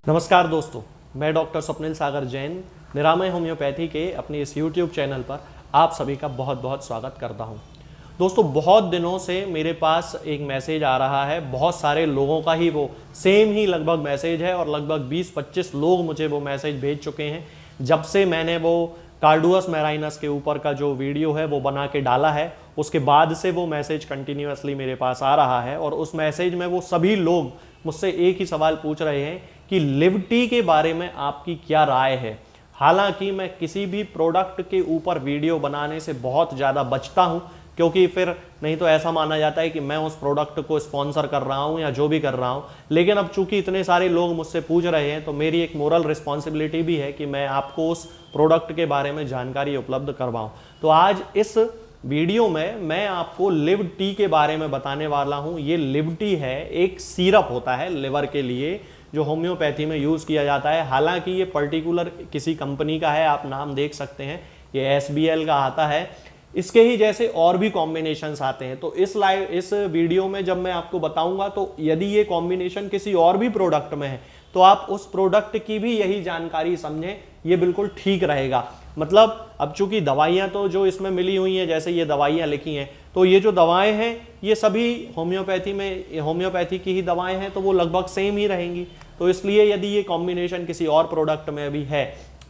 नमस्कार दोस्तों, मैं डॉक्टर स्वप्निल सागर जैन निरामय होम्योपैथी के अपने इस YouTube चैनल पर आप सभी का बहुत बहुत स्वागत करता हूं। दोस्तों, बहुत दिनों से मेरे पास एक मैसेज आ रहा है, बहुत सारे लोगों का ही वो सेम ही लगभग मैसेज है और लगभग 20-25 लोग मुझे वो मैसेज भेज चुके हैं जब से मैंने वो कार्डुअस मैराइनस के ऊपर का जो वीडियो है वो बना के डाला है। उसके बाद से वो मैसेज कंटिन्यूअसली मेरे पास आ रहा है और उस मैसेज में वो सभी लोग मुझसे एक ही सवाल पूछ रहे हैं कि लिव टी के बारे में आपकी क्या राय है। हालांकि मैं किसी भी प्रोडक्ट के ऊपर वीडियो बनाने से बहुत ज़्यादा बचता हूं, क्योंकि फिर नहीं तो ऐसा माना जाता है कि मैं उस प्रोडक्ट को स्पॉन्सर कर रहा हूं या जो भी कर रहा हूं। लेकिन अब चूंकि इतने सारे लोग मुझसे पूछ रहे हैं तो मेरी एक मोरल रिस्पॉन्सिबिलिटी भी है कि मैं आपको उस प्रोडक्ट के बारे में जानकारी उपलब्ध करवाऊं। तो आज इस वीडियो में मैं आपको लिव टी के बारे में बताने वाला हूं। ये लिव टी है, एक सिरप होता है लिवर के लिए जो होम्योपैथी में यूज़ किया जाता है। हालांकि ये पर्टिकुलर किसी कंपनी का है, आप नाम देख सकते हैं, ये SBL का आता है। इसके ही जैसे और भी कॉम्बिनेशंस आते हैं। तो इस वीडियो में जब मैं आपको बताऊंगा तो यदि ये कॉम्बिनेशन किसी और भी प्रोडक्ट में है तो आप उस प्रोडक्ट की भी यही जानकारी समझें, ये बिल्कुल ठीक रहेगा। मतलब अब चूंकि दवाइयाँ तो जो इसमें मिली हुई हैं, जैसे ये दवाइयाँ लिखी हैं, तो ये जो दवाएं हैं ये सभी होम्योपैथी की ही दवाएं हैं, तो वो लगभग सेम ही रहेंगी। तो इसलिए यदि ये कॉम्बिनेशन किसी और प्रोडक्ट में भी है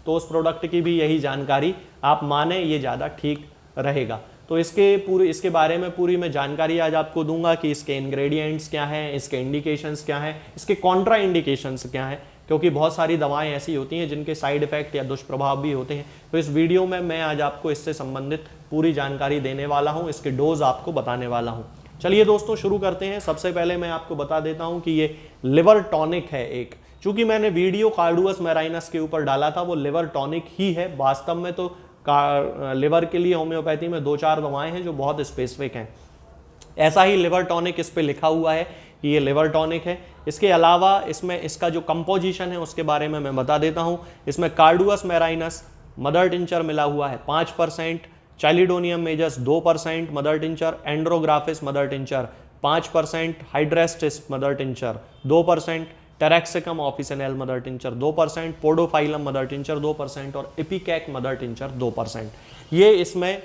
तो उस प्रोडक्ट की भी यही जानकारी आप माने, ये ज़्यादा ठीक रहेगा। तो इसके बारे में पूरी मैं जानकारी आज आपको दूंगा कि इसके इंग्रेडिएंट्स क्या हैं, इसके इंडिकेशंस क्या हैं, इसके कॉन्ट्रा इंडिकेशंस क्या हैं, क्योंकि बहुत सारी दवाएं ऐसी होती हैं जिनके साइड इफेक्ट या दुष्प्रभाव भी होते हैं। तो इस वीडियो में मैं आज आपको इससे संबंधित पूरी जानकारी देने वाला हूं, इसके डोज आपको बताने वाला हूं। चलिए दोस्तों, शुरू करते हैं। सबसे पहले मैं आपको बता देता हूं कि ये लिवर टॉनिक है एक। चूंकि मैंने वीडियो कार्डुअस मैराइनस के ऊपर डाला था, वो लिवर टॉनिक ही है। वास्तव में तो लिवर के लिए होम्योपैथी में 2-4 दवाएं हैं जो बहुत स्पेसिफिक हैं। ऐसा ही लिवर टॉनिक इस पे लिखा हुआ है कि ये लिवर टॉनिक है। इसके अलावा इसमें इसका जो कंपोजिशन है उसके बारे में मैं बता देता हूँ। इसमें कार्डुअस मैराइनस मदर टिंचर मिला हुआ है 5%, chelidonium majus 2%, mother tincture, andrographis mother tincture 5%, hydrastis mother tincture 2%, taraxacum officinale mother tincture 2%, podophyllum mother tincture 2% और इपिकैक मदर टिंचर 2%। ये इसमें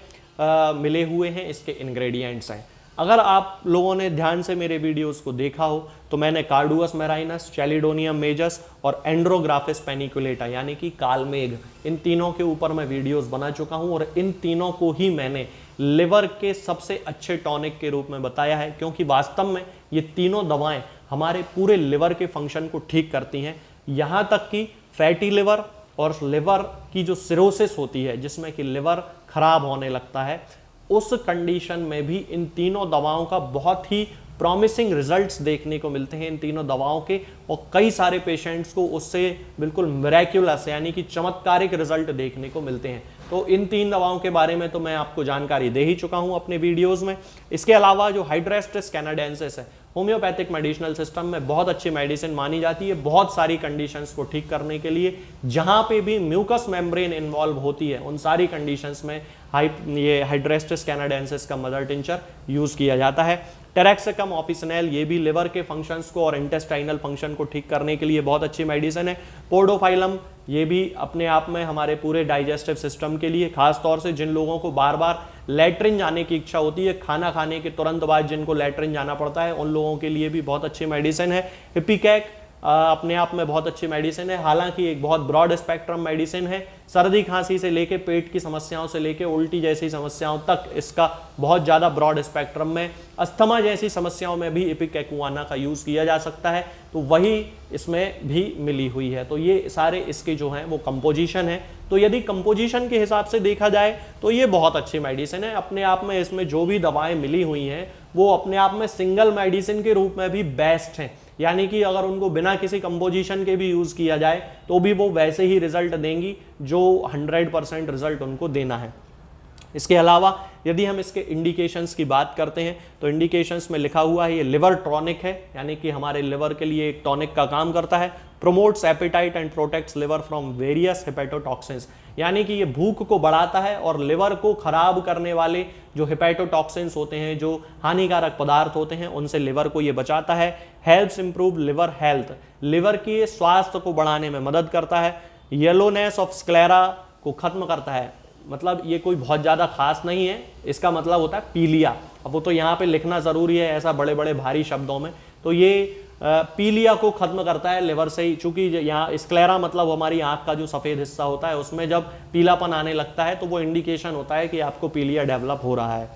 मिले हुए हैं, इसके इंग्रेडिएंट्स हैं। अगर आप लोगों ने ध्यान से मेरे वीडियोस को देखा हो तो मैंने कार्डुअस मैराइनस, चैलिडोनियम मेजस और एंड्रोग्राफिस पेनिकुलेटा यानी कि कालमेघ, इन तीनों के ऊपर मैं वीडियोस बना चुका हूं और इन तीनों को ही मैंने लिवर के सबसे अच्छे टॉनिक के रूप में बताया है, क्योंकि वास्तव में ये तीनों दवाएं हमारे पूरे लिवर के फंक्शन को ठीक करती हैं। यहाँ तक कि फैटी लिवर और लिवर की जो सिरोसिस होती है, जिसमें कि लिवर खराब होने लगता है, उस कंडीशन में भी इन तीनों दवाओं का बहुत ही प्रॉमिसिंग रिजल्ट्स देखने को मिलते हैं इन तीनों दवाओं के। और कई सारे पेशेंट्स को उससे बिल्कुल मिरेक्युलस यानी कि चमत्कारिक रिजल्ट देखने को मिलते हैं। तो इन 3 दवाओं के बारे में तो मैं आपको जानकारी दे ही चुका हूं अपने वीडियोस में। इसके अलावा जो हाइड्रेस्टिस कैनाडेंसिस है, होम्योपैथिक मेडिसिनल सिस्टम में बहुत अच्छी मेडिसिन मानी जाती है बहुत सारी कंडीशंस को ठीक करने के लिए। जहां पे भी म्यूकस मेम्ब्रेन इन्वॉल्व होती है उन सारी कंडीशंस में ये हाइड्रेस्टिस कैनाडेंसिस का मदर टिंचर यूज किया जाता है। टेरेक्सिकम ऑफिसिनेल, ये भी लिवर के फंक्शंस को और इंटेस्टाइनल फंक्शन को ठीक करने के लिए बहुत अच्छी मेडिसिन है। पोडोफाइलम, ये भी अपने आप में हमारे पूरे डाइजेस्टिव सिस्टम के लिए, खास तौर से जिन लोगों को बार बार लैट्रिन जाने की इच्छा होती है, खाना खाने के तुरंत बाद जिनको लैट्रिन जाना पड़ता है, उन लोगों के लिए भी बहुत अच्छी मेडिसिन है। इपिकैक अपने आप में बहुत अच्छी मेडिसिन है। हालांकि एक बहुत ब्रॉड स्पेक्ट्रम मेडिसिन है। सर्दी खांसी से लेके पेट की समस्याओं से लेके उल्टी जैसी समस्याओं तक इसका बहुत ज़्यादा ब्रॉड स्पेक्ट्रम में, अस्थमा जैसी समस्याओं में भी इपिकैकुआना का यूज़ किया जा सकता है। तो वही इसमें भी मिली हुई है। तो ये सारे इसके जो हैं वो कंपोजिशन है। तो यदि कंपोजिशन के हिसाब से देखा जाए तो ये बहुत अच्छी मेडिसिन है अपने आप में। इसमें जो भी दवाएं मिली हुई हैं वो अपने आप में सिंगल मेडिसिन के रूप में भी बेस्ट हैं, यानी कि अगर उनको बिना किसी कंपोजिशन के भी यूज़ किया जाए तो भी वो वैसे ही रिजल्ट देंगी जो 100% रिजल्ट उनको देना है। इसके अलावा यदि हम इसके इंडिकेशंस की बात करते हैं तो इंडिकेशंस में लिखा हुआ है ये लिवर टॉनिक है, यानी कि हमारे लिवर के लिए एक टॉनिक का काम करता है। Promotes appetite and protects liver from various hepatotoxins, यानी कि ये भूख को बढ़ाता है और लिवर को खराब करने वाले जो हेपेटोटॉक्सिन्स होते हैं, जो हानिकारक पदार्थ होते हैं, उनसे लिवर को ये बचाता है। Helps improve liver health, liver की स्वास्थ्य को बढ़ाने में मदद करता है। येलोनेस ऑफ स्क्लेरा को खत्म करता है, मतलब ये कोई बहुत ज़्यादा खास नहीं है, इसका मतलब होता है पीलिया। अब वो तो यहाँ पे लिखना ज़रूरी है ऐसा बड़े बड़े भारी शब्दों में, तो ये पीलिया को खत्म करता है लिवर से ही, चूंकि यहाँ स्क्लेरा मतलब हमारी आंख का जो सफ़ेद हिस्सा होता है उसमें जब पीलापन आने लगता है तो वो इंडिकेशन होता है कि आपको पीलिया डेवलप हो रहा है।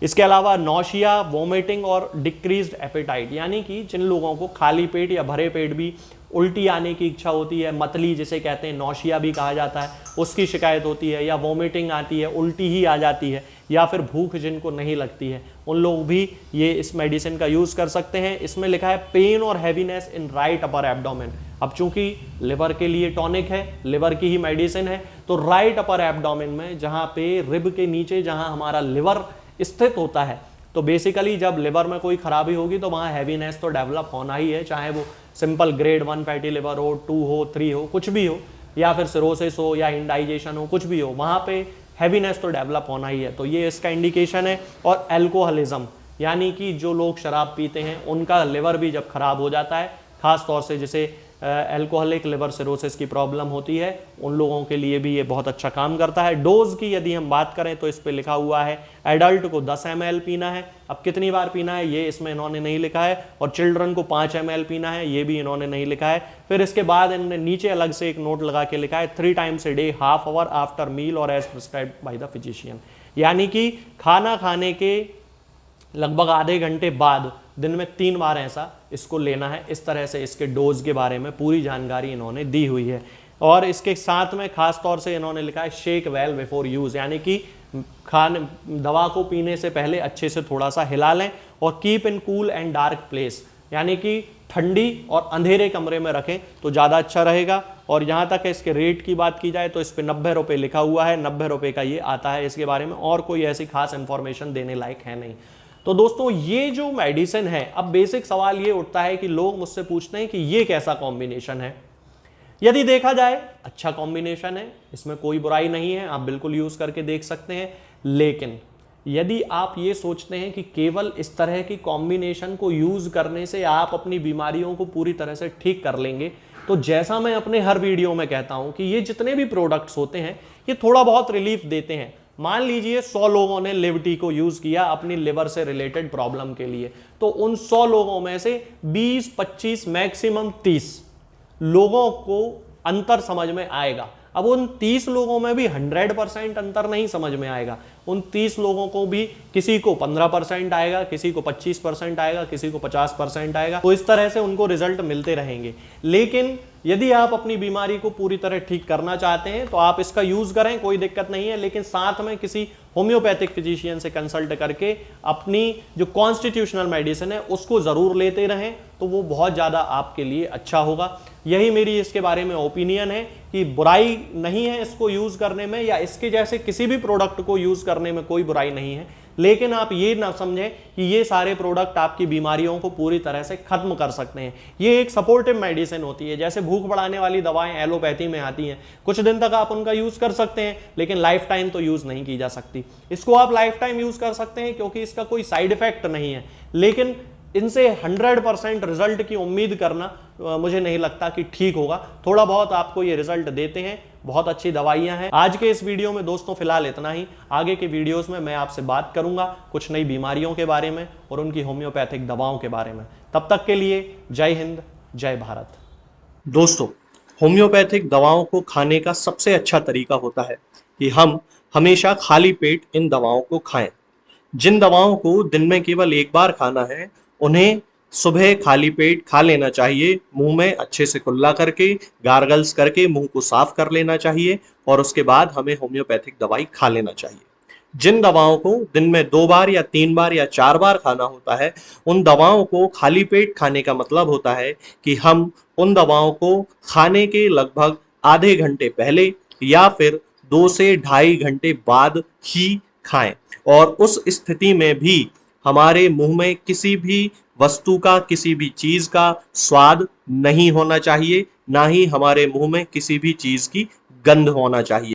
इसके अलावा नौशिया, वोमिटिंग और डिक्रीज्ड एपेटाइट, यानी कि जिन लोगों को खाली पेट या भरे पेट भी उल्टी आने की इच्छा होती है, मतली जिसे कहते हैं, नौशिया भी कहा जाता है, उसकी शिकायत होती है, या वोमिटिंग आती है, उल्टी ही आ जाती है, या फिर भूख जिनको नहीं लगती है, उन लोग भी ये इस मेडिसिन का यूज़ कर सकते हैं। इसमें लिखा है पेन और heaviness in right upper abdomen. अब चूंकि लिवर के लिए टॉनिक है, लिवर की ही मेडिसिन है, तो राइट अपर एब्डोमेन में जहाँ पे रिब के नीचे जहाँ हमारा लिवर स्थित होता है, तो बेसिकली जब लिवर में कोई खराबी होगी तो वहाँ हैवीनेस तो डेवलप होना ही है, चाहे वो सिंपल ग्रेड 1 फैटी लिवर हो, 2 हो, 3 हो, कुछ भी हो, या फिर सिरोसिस हो या इंडाइजेशन हो, कुछ भी हो, वहाँ पे हैवीनेस तो डेवलप होना ही है। तो ये इसका इंडिकेशन है। और एल्कोहलिज्म, यानी कि जो लोग शराब पीते हैं उनका लिवर भी जब खराब हो जाता है, खास तौर से जिसे एल्कोहलिक लिवर सिरोसिस की प्रॉब्लम होती है, उन लोगों के लिए भी ये बहुत अच्छा काम करता है। डोज की यदि हम बात करें तो इस पे लिखा हुआ है एडल्ट को 10 ml पीना है। अब कितनी बार पीना है ये इसमें इन्होंने नहीं लिखा है, और चिल्ड्रन को 5 ml पीना है, ये भी इन्होंने नहीं लिखा है। फिर इसके बाद इन्होंने नीचे अलग से एक नोट लगा के लिखा है 3 times a day, half hour after meal और as prescribed by the physician, यानी कि खाना खाने के लगभग आधे घंटे बाद दिन में 3 बार ऐसा इसको लेना है। इस तरह से इसके डोज के बारे में पूरी जानकारी इन्होंने दी हुई है। और इसके साथ में खास तौर से इन्होंने लिखा है शेक वेल बिफोर यूज, यानी कि दवा को पीने से पहले अच्छे से थोड़ा सा हिला लें, और keep in cool and dark place, यानी कि ठंडी और अंधेरे कमरे में रखें तो ज़्यादा अच्छा रहेगा। और यहाँ तक इसके रेट की बात की जाए तो इस पर 90 रुपये लिखा हुआ है, 90 रुपये का ये आता है। इसके बारे में और कोई ऐसी खास इंफॉर्मेशन देने लायक है नहीं। तो दोस्तों ये जो मेडिसिन है, अब बेसिक सवाल ये उठता है कि लोग मुझसे पूछते हैं कि ये कैसा कॉम्बिनेशन है। यदि देखा जाए अच्छा कॉम्बिनेशन है, इसमें कोई बुराई नहीं है, आप बिल्कुल यूज करके देख सकते हैं। लेकिन यदि आप ये सोचते हैं कि केवल इस तरह की कॉम्बिनेशन को यूज करने से आप अपनी बीमारियों को पूरी तरह से ठीक कर लेंगे, तो जैसा मैं अपने हर वीडियो में कहता हूं कि ये जितने भी प्रोडक्ट्स होते हैं ये थोड़ा बहुत रिलीफ देते हैं। मान लीजिए 100 लोगों ने लिव टी को यूज किया अपनी लिवर से रिलेटेड प्रॉब्लम के लिए, तो उन 100 लोगों में से 20, 25, मैक्सिमम 30 लोगों को अंतर समझ में आएगा। अब उन 30 लोगों में भी 100% अंतर नहीं समझ में आएगा। उन 30 लोगों को भी किसी को 15% आएगा, किसी को 25% आएगा, किसी को 50% आएगा। तो इस तरह से उनको रिजल्ट मिलते रहेंगे। लेकिन यदि आप अपनी बीमारी को पूरी तरह ठीक करना चाहते हैं तो आप इसका यूज करें, कोई दिक्कत नहीं है। लेकिन साथ में किसी होम्योपैथिक फिजिशियन से कंसल्ट करके अपनी जो कॉन्स्टिट्यूशनल मेडिसिन है उसको जरूर लेते रहें, तो वो बहुत ज़्यादा आपके लिए अच्छा होगा। यही मेरी इसके बारे में ओपिनियन है कि बुराई नहीं है इसको यूज करने में, या इसके जैसे किसी भी प्रोडक्ट को यूज करने में कोई बुराई नहीं है। लेकिन आप ये ना समझें कि ये सारे प्रोडक्ट आपकी बीमारियों को पूरी तरह से खत्म कर सकते हैं। ये एक सपोर्टिव मेडिसिन होती है, जैसे भूख बढ़ाने वाली दवाएं एलोपैथी में आती हैं, कुछ दिन तक आप उनका यूज कर सकते हैं, लेकिन लाइफ टाइम तो यूज नहीं की जा सकती। इसको आप लाइफ टाइम यूज कर सकते हैं क्योंकि इसका कोई साइड इफेक्ट नहीं है, लेकिन इनसे 100% रिजल्ट की उम्मीद करना मुझे नहीं लगता कि ठीक होगा। थोड़ा बहुत आपको ये रिजल्ट देते हैं, बहुत अच्छी दवाइयां हैं। आज के इस वीडियो में दोस्तों फिलहाल इतना ही। आगे के वीडियोस में मैं आपसे बात करूंगा कुछ नई बीमारियों के बारे में और उनकी होम्योपैथिक दवाओं के बारे में। तब तक के लिए जय हिंद, जय भारत। दोस्तों, होम्योपैथिक दवाओं को खाने का सबसे अच्छा तरीका होता है कि हम हमेशा खाली पेट इन दवाओं को खाएं। जिन दवाओं को दिन में केवल एक बार खाना है उन्हें सुबह खाली पेट खा लेना चाहिए, मुंह में अच्छे से कुल्ला करके, गार्गल्स करके मुंह को साफ कर लेना चाहिए, और उसके बाद हमें होम्योपैथिक दवाई खा लेना चाहिए। जिन दवाओं को दिन में 2 बार या 3 बार या 4 बार खाना होता है, उन दवाओं को खाली पेट खाने का मतलब होता है कि हम उन दवाओं को खाने के लगभग आधे घंटे पहले या फिर 2 से ढाई घंटे बाद ही खाएं। और उस स्थिति में भी हमारे मुंह में किसी भी वस्तु का, किसी भी चीज का स्वाद नहीं होना चाहिए, ना ही हमारे मुंह में किसी भी चीज की गंध होना चाहिए।